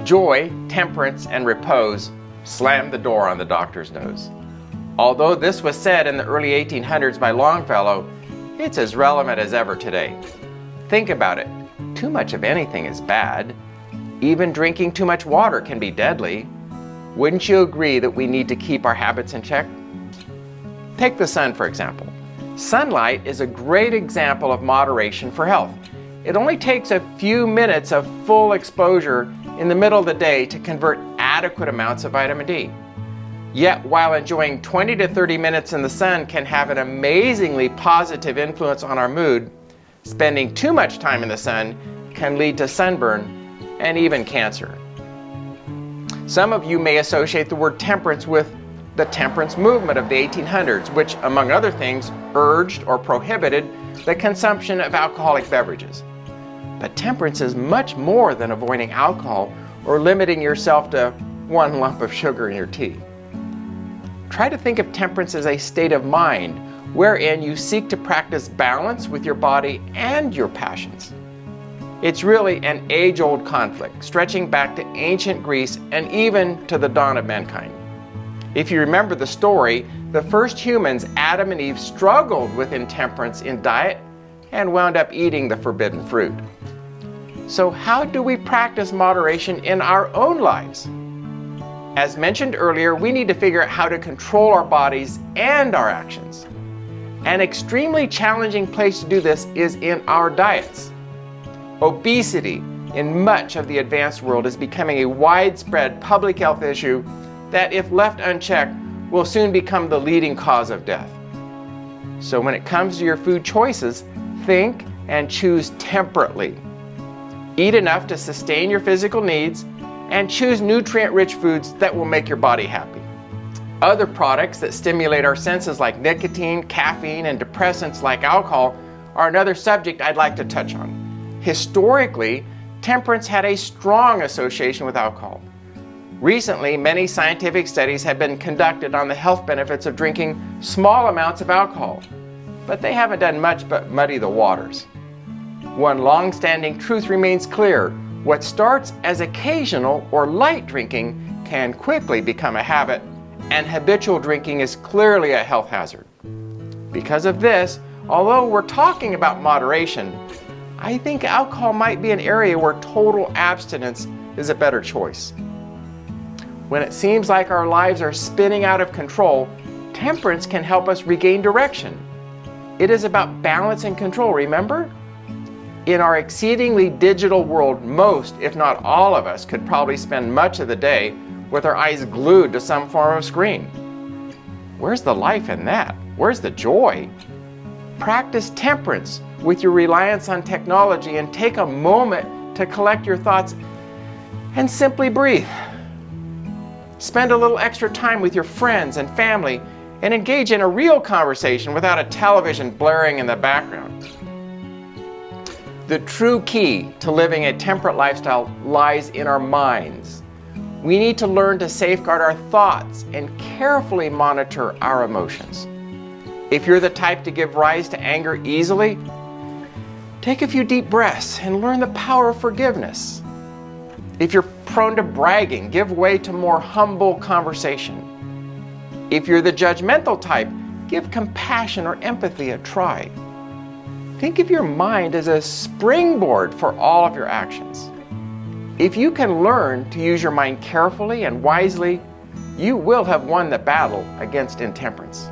Joy, temperance, and repose slammed the door on the doctor's nose. Although this was said in the early 1800s by Longfellow, it's as relevant as ever today. Think about it. Too much of anything is bad. Even drinking too much water can be deadly. Wouldn't you agree that we need to keep our habits in check? Take the sun, for example. Sunlight is a great example of moderation for health. It only takes a few minutes of full exposure in the middle of the day to convert adequate amounts of vitamin D. Yet, while enjoying 20 to 30 minutes in the sun can have an amazingly positive influence on our mood, spending too much time in the sun can lead to sunburn and even cancer. Some of you may associate the word temperance with the temperance movement of the 1800s, which, among other things, urged or prohibited the consumption of alcoholic beverages. But temperance is much more than avoiding alcohol or limiting yourself to one lump of sugar in your tea. Try to think of temperance as a state of mind wherein you seek to practice balance with your body and your passions. It's really an age-old conflict, stretching back to ancient Greece and even to the dawn of mankind. If you remember the story, the first humans, Adam and Eve, struggled with intemperance in diet and wound up eating the forbidden fruit. So how do we practice moderation in our own lives? As mentioned earlier, we need to figure out how to control our bodies and our actions. An extremely challenging place to do this is in our diets. Obesity in much of the advanced world is becoming a widespread public health issue that, if left unchecked, will soon become the leading cause of death. So when it comes to your food choices, think and choose temperately. Eat enough to sustain your physical needs and choose nutrient-rich foods that will make your body happy. Other products that stimulate our senses like nicotine, caffeine, and depressants like alcohol are another subject I'd like to touch on. Historically, temperance had a strong association with alcohol. Recently, many scientific studies have been conducted on the health benefits of drinking small amounts of alcohol, but they haven't done much but muddy the waters. One long-standing truth remains clear: what starts as occasional or light drinking can quickly become a habit, and habitual drinking is clearly a health hazard. Because of this, although we're talking about moderation, I think alcohol might be an area where total abstinence is a better choice. When it seems like our lives are spinning out of control, temperance can help us regain direction. It is about balance and control, remember? In our exceedingly digital world, most, if not all of us, could probably spend much of the day with our eyes glued to some form of screen. Where's the life in that? Where's the joy? Practice temperance with your reliance on technology and take a moment to collect your thoughts and simply breathe. Spend a little extra time with your friends and family and engage in a real conversation without a television blaring in the background. The true key to living a temperate lifestyle lies in our minds. We need to learn to safeguard our thoughts and carefully monitor our emotions. If you're the type to give rise to anger easily, take a few deep breaths and learn the power of forgiveness. If you're prone to bragging, give way to more humble conversation. If you're the judgmental type, give compassion or empathy a try. Think of your mind as a springboard for all of your actions. If you can learn to use your mind carefully and wisely, you will have won the battle against intemperance.